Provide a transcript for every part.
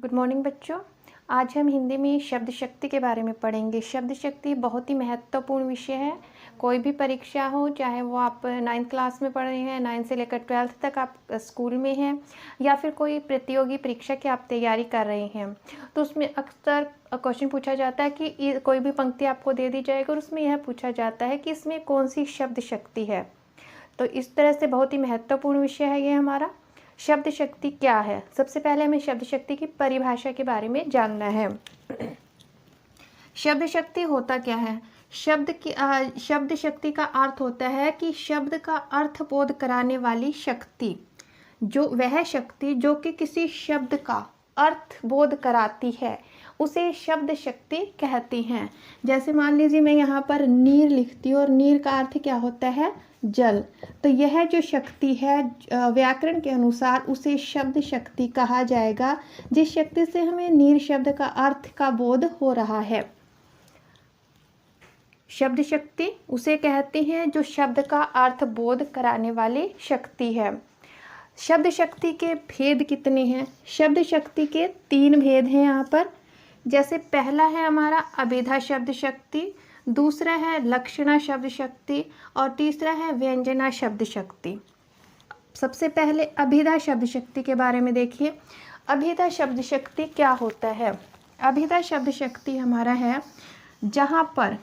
Good morning बच्चों। आज हम हिंदी में शब्द शक्ति के बारे में पढ़ेंगे। शब्द शक्ति बहुत ही महत्वपूर्ण विषय है। कोई भी परीक्षा हो, चाहे वो आप 9th क्लास में पढ़ रहे हैं, 9 से लेकर 12th तक आप स्कूल में हैं, या फिर कोई प्रतियोगी परीक्षा की आप तैयारी कर रहे हैं, तो उसमें अक्सर क्वेश्चन पूछा जाता है कि कोई भी पंक्ति आपको दे दी जाएगी और उसमें यह पूछा जाता है कि इसमें कौन सी शब्द शक्ति है। तो इस तरह से बहुत ही महत्वपूर्ण विषय है ये हमारा। शब्द शक्ति क्या है? सबसे पहले हमें शब्द शक्ति की परिभाषा के बारे में जानना है। शब्द शक्ति होता क्या है? शब्द शक्ति का अर्थ होता है कि शब्द का अर्थ बोध कराने वाली शक्ति, वह शक्ति जो कि किसी शब्द का अर्थ बोध कराती है, उसे शब्द शक्ति कहती हैं। जैसे मान लीजिए मैं यहाँ पर नीर लिखती हूँ और नीर का अर्थ क्या होता है? जल। तो यह जो शक्ति है व्याकरण के अनुसार उसे शब्द शक्ति कहा जाएगा, जिस शक्ति से हमें नीर शब्द का अर्थ का बोध हो रहा है। शब्द शक्ति उसे कहते हैं जो शब्द का अर्थ बोध कराने वाली शक्ति है। शब्द शक्ति के भेद कितने हैं? शब्द शक्ति के 3 भेद हैं यहाँ पर। जैसे पहला है हमारा अभिधा शब्द शक्ति, दूसरा है लक्षणा शब्द शक्ति और तीसरा है व्यंजना शब्द शक्ति। सबसे पहले अभिधा शब्द शक्ति के बारे में देखिए। अभिधा शब्द शक्ति क्या होता है? अभिधा शब्द शक्ति हमारा है जहाँ पर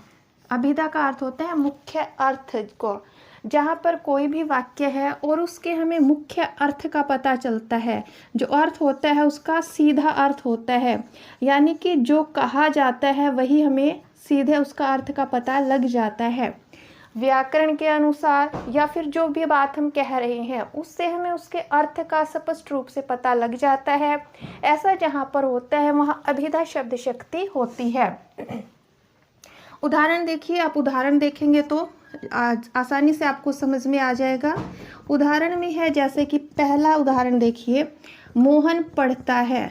अभिधा का अर्थ होता है मुख्य अर्थ को, जहाँ पर कोई भी वाक्य है और उसके हमें मुख्य अर्थ का पता चलता है। जो अर्थ होता है उसका सीधा अर्थ होता है, यानी कि जो कहा जाता है वही हमें सीधे उसका अर्थ का पता लग जाता है। व्याकरण के अनुसार या फिर जो भी बात हम कह रहे हैं उससे हमें उसके अर्थ का स्पष्ट रूप से पता लग जाता है। ऐसा जहाँ पर होता है वहाँ अभिधा शब्द शक्ति होती है। उदाहरण देखिए, आप उदाहरण देखेंगे तो आसानी से आपको समझ में आ जाएगा। उदाहरण में है जैसे कि पहला उदाहरण देखिए, मोहन पढ़ता है।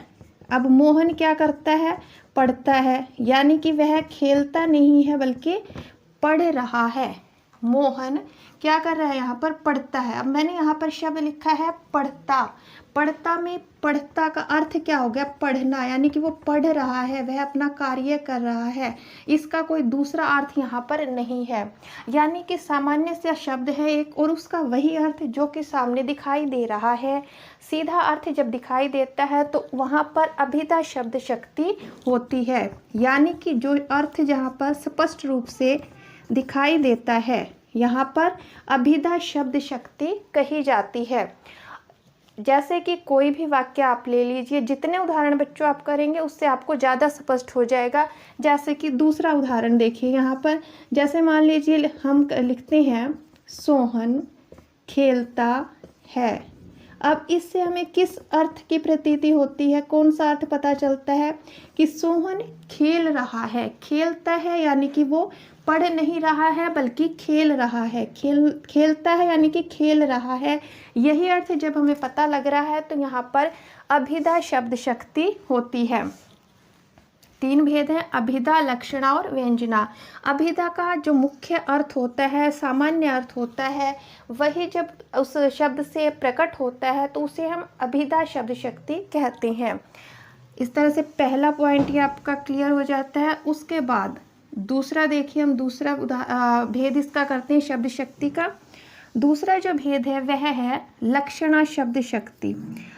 अब मोहन क्या करता है? पढ़ता है, यानी कि वह खेलता नहीं है बल्कि पढ़ रहा है। मोहन क्या कर रहा है? यहाँ पर पढ़ता है। अब मैंने यहाँ पर शब्द लिखा है पढ़ता। पढ़ता में पढ़ता का अर्थ क्या हो गया? पढ़ना, यानी कि वो पढ़ रहा है, वह अपना कार्य कर रहा है। इसका कोई दूसरा अर्थ यहाँ पर नहीं है, यानी कि सामान्य सा शब्द है एक और उसका वही अर्थ जो कि सामने दिखाई दे रहा है। सीधा अर्थ जब दिखाई देता है तो वहाँ पर अभिधा शब्द शक्ति होती है, यानी कि जो अर्थ जहाँ पर स्पष्ट रूप से दिखाई देता है यहाँ पर अभिधा शब्द शक्ति कही जाती है। जैसे कि कोई भी वाक्य आप ले लीजिए, जितने उदाहरण बच्चों आप करेंगे उससे आपको ज़्यादा स्पष्ट हो जाएगा। जैसे कि दूसरा उदाहरण देखिए यहाँ पर, जैसे मान लीजिए हम लिखते हैं सोहन खेलता है। अब इससे हमें किस अर्थ की प्रतीति होती है? कौन सा अर्थ पता चलता है? कि सोहन खेल रहा है। खेलता है यानी कि वो पढ़ नहीं रहा है बल्कि खेल रहा है। खेलता है यानी कि खेल रहा है। यही अर्थ जब हमें पता लग रहा है तो यहाँ पर अभिधा शब्द शक्ति होती है। 3 भेद हैं, अभिधा, लक्षणा और व्यंजना। अभिधा का जो मुख्य अर्थ होता है, सामान्य अर्थ होता है, वही जब उस शब्द से प्रकट होता है तो उसे हम अभिधा शब्द शक्ति कहते हैं। इस तरह से पहला पॉइंट ये आपका क्लियर हो जाता है। उसके बाद दूसरा देखिए, हम दूसरा भेद इसका करते हैं शब्द शक्ति का। दूसरा जो भेद है वह है लक्षणा शब्द शक्ति।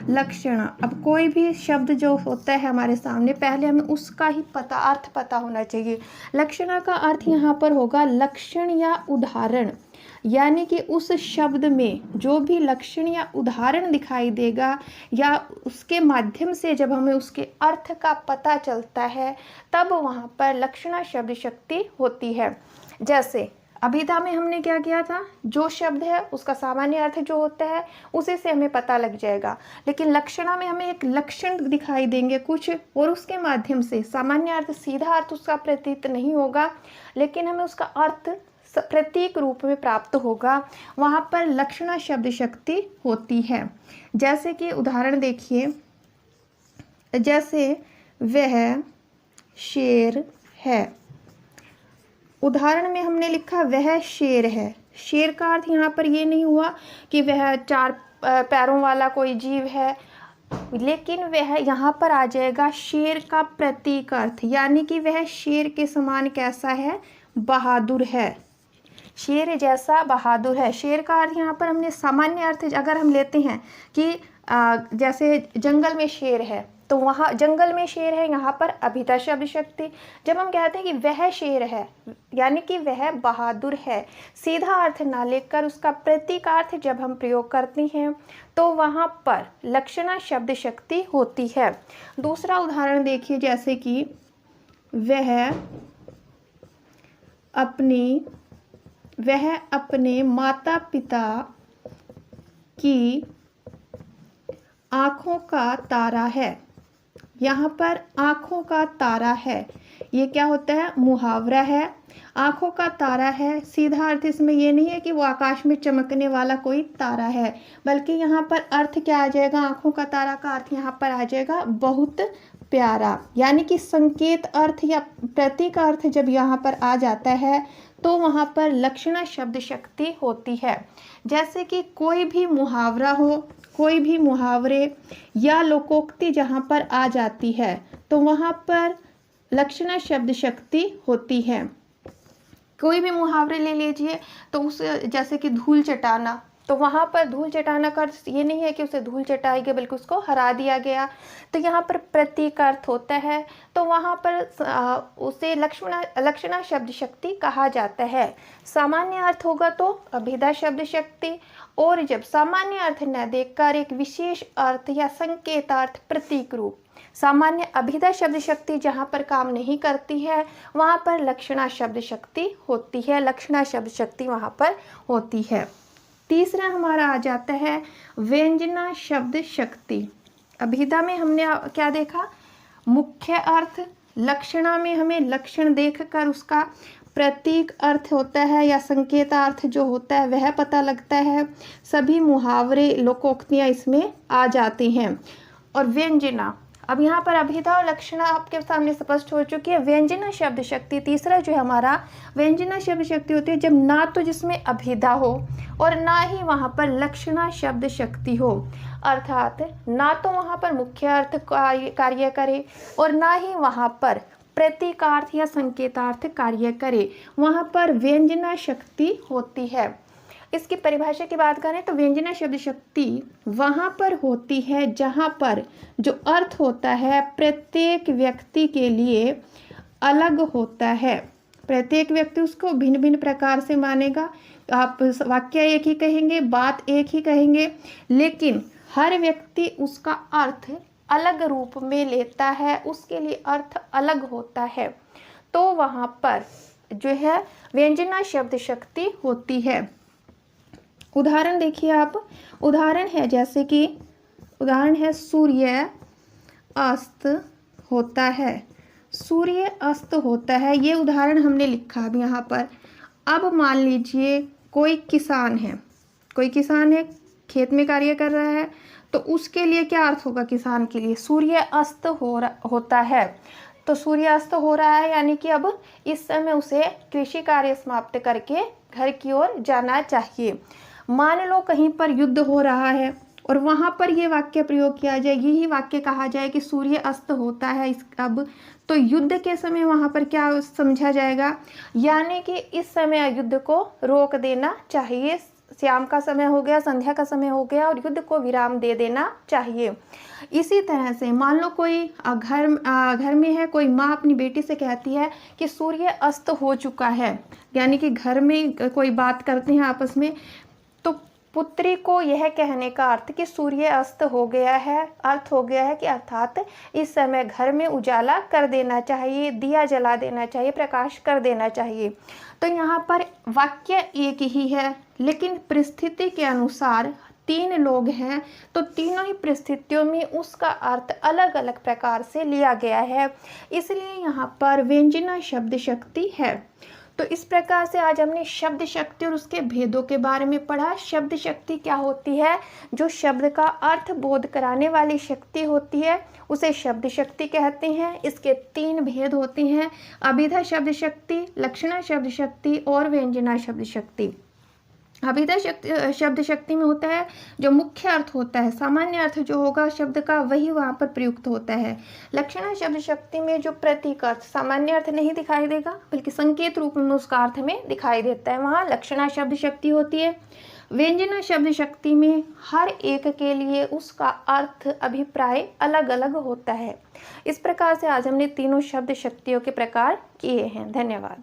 लक्षणा, अब कोई भी शब्द जो होता है हमारे सामने, पहले हमें उसका ही अर्थ पता होना चाहिए। लक्षणा का अर्थ यहाँ पर होगा लक्षण या उदाहरण, यानी कि उस शब्द में जो भी लक्षण या उदाहरण दिखाई देगा या उसके माध्यम से जब हमें उसके अर्थ का पता चलता है तब वहाँ पर लक्षणा शब्द शक्ति होती है। जैसे अभिधा में हमने क्या किया था? जो शब्द है उसका सामान्य अर्थ जो होता है उसी से हमें पता लग जाएगा, लेकिन लक्षणा में हमें एक लक्षण दिखाई देंगे कुछ और उसके माध्यम से सामान्य अर्थ, सीधा अर्थ उसका प्रतीत नहीं होगा, लेकिन हमें उसका अर्थ प्रतीक रूप में प्राप्त होगा। वहाँ पर लक्षणा शब्द शक्ति होती है। जैसे कि उदाहरण देखिए, जैसे वह शेर है। उदाहरण में हमने लिखा वह शेर है। शेर का अर्थ यहाँ पर ये नहीं हुआ कि वह 4 पैरों वाला कोई जीव है, लेकिन वह यहाँ पर आ जाएगा शेर का प्रतीक अर्थ, यानी कि वह शेर के समान कैसा है, बहादुर है, शेर जैसा बहादुर है। शेर का अर्थ यहाँ पर हमने सामान्य अर्थ अगर हम लेते हैं कि जैसे जंगल में शेर है, तो वहाँ जंगल में शेर है, यहाँ पर अभिधा शब्द शक्ति। जब हम कहते हैं कि वह शेर है, यानी कि वह बहादुर है, सीधा अर्थ ना लेकर उसका प्रतीकार्थ जब हम प्रयोग करते हैं तो वहाँ पर लक्षणा शब्द शक्ति होती है। दूसरा उदाहरण देखिए, जैसे कि वह अपने माता पिता की आँखों का तारा है। यहाँ पर आँखों का तारा है, ये क्या होता है, मुहावरा है। आँखों का तारा है, सीधा अर्थ इसमें ये नहीं है कि वो आकाश में चमकने वाला कोई तारा है, बल्कि यहाँ पर अर्थ क्या आ जाएगा, आँखों का तारा का अर्थ यहाँ पर आ जाएगा बहुत प्यारा। यानी कि संकेत अर्थ या प्रतीक अर्थ जब यहाँ पर आ जाता है तो वहाँ पर लक्षणा शब्द शक्ति होती है। जैसे कि कोई भी मुहावरा हो, कोई भी मुहावरे या लोकोक्ति जहाँ पर आ जाती है तो वहाँ पर लक्षणा शब्द शक्ति होती है। कोई भी मुहावरे ले लीजिए, तो उस जैसे कि धूल चटाना, तो वहाँ पर धूल चटाना का अर्थ ये नहीं है कि उसे धूल चटाई गई, बल्कि उसको हरा दिया गया, तो यहाँ पर प्रतीक अर्थ होता है, तो वहाँ पर उसे लक्षणा शब्द शक्ति कहा जाता है। सामान्य अर्थ होगा तो अभिधा शब्द शक्ति, और जब सामान्य अर्थ न देखकर एक विशेष अर्थ या संकेतार्थ प्रतीक रूप, सामान्य अभिधा शब्द शक्ति जहाँ पर काम नहीं करती है वहाँ पर लक्षणा शब्द शक्ति होती है, लक्षणा शब्द शक्ति वहाँ पर होती है। तीसरा हमारा आ जाता है व्यंजना शब्द शक्ति। अभिधा में हमने क्या देखा, मुख्य अर्थ, लक्षणा में हमें लक्षण देखकर उसका प्रतीक अर्थ होता है या संकेतार्थ जो होता है वह पता लगता है। सभी मुहावरे लोकोक्तियाँ इसमें आ जाती हैं। और व्यंजना, अब यहाँ पर अभिधा और लक्षणा आपके सामने स्पष्ट हो चुकी है। व्यंजना शब्द शक्ति तीसरा जो है हमारा, व्यंजना शब्द शक्ति होती है जब ना तो जिसमें अभिधा हो और ना ही वहाँ पर लक्षणा शब्द शक्ति हो, अर्थात ना तो वहाँ पर मुख्य अर्थ कार्य करे और ना ही वहाँ पर प्रतीकार्थ या संकेतार्थ कार्य करे, वहाँ पर व्यंजना शक्ति होती है। इसकी परिभाषा की बात करें तो व्यंजना शब्द शक्ति वहाँ पर होती है जहाँ पर जो अर्थ होता है प्रत्येक व्यक्ति के लिए अलग होता है। प्रत्येक व्यक्ति उसको भिन्न भिन्न प्रकार से मानेगा। आप वाक्य एक ही कहेंगे, बात एक ही कहेंगे, लेकिन हर व्यक्ति उसका अर्थ अलग रूप में लेता है, उसके लिए अर्थ अलग होता है, तो वहाँ पर जो है व्यंजना शब्द शक्ति होती है। उदाहरण देखिए आप, उदाहरण है जैसे कि उदाहरण है सूर्य अस्त होता है, सूर्य अस्त होता है, ये उदाहरण हमने लिखा अब यहाँ पर। अब मान लीजिए कोई किसान है, खेत में कार्य कर रहा है, तो उसके लिए क्या अर्थ होगा, किसान के लिए सूर्य अस्त होता है। तो सूर्य अस्त हो रहा है यानी कि अब इस समय उसे कृषि कार्य समाप्त करके घर की ओर जाना चाहिए। मान लो कहीं पर युद्ध हो रहा है और वहाँ पर ये वाक्य प्रयोग किया जाए, यही वाक्य कहा जाए कि सूर्य अस्त होता है अब, तो युद्ध के समय वहाँ पर क्या समझा जाएगा, यानी कि इस समय युद्ध को रोक देना चाहिए, शाम का समय हो गया, संध्या का समय हो गया और युद्ध को विराम दे देना चाहिए। इसी तरह से मान लो कोई घर में है, कोई माँ अपनी बेटी से कहती है कि सूर्य अस्त हो चुका है, यानी कि घर में कोई बात करते हैं आपस में, तो पुत्री को यह कहने का अर्थ कि सूर्य अस्त हो गया है, अर्थ हो गया है कि अर्थात इस समय घर में उजाला कर देना चाहिए, दिया जला देना चाहिए, प्रकाश कर देना चाहिए। तो यहाँ पर वाक्य एक ही है, लेकिन परिस्थिति के अनुसार तीन लोग हैं, तो तीनों ही परिस्थितियों में उसका अर्थ अलग अलग प्रकार से लिया गया है, इसलिए यहाँ पर व्यंजना शब्द शक्ति है। तो इस प्रकार से आज हमने शब्द शक्ति और उसके भेदों के बारे में पढ़ा। शब्द शक्ति क्या होती है, जो शब्द का अर्थ बोध कराने वाली शक्ति होती है उसे शब्द शक्ति कहते हैं। इसके तीन भेद होते हैं, अभिधा शब्द शक्ति, लक्षणा शब्द शक्ति और व्यंजना शब्द शक्ति। अभिधा शब्द शक्ति में होता है जो मुख्य अर्थ होता है, सामान्य अर्थ जो होगा शब्द का वही वहाँ पर प्रयुक्त होता है। लक्षणा शब्द शक्ति में जो प्रतीक अर्थ सामान्य अर्थ नहीं दिखाई देगा बल्कि संकेत रूप में उसका अर्थ में दिखाई देता है, वहाँ लक्षणा शब्द शक्ति होती है। व्यंजना शब्द शक्ति में हर एक के लिए उसका अर्थ अभिप्राय अलग अलग होता है। इस प्रकार से आज हमने तीनों शब्द शक्तियों के प्रकार किए हैं। धन्यवाद।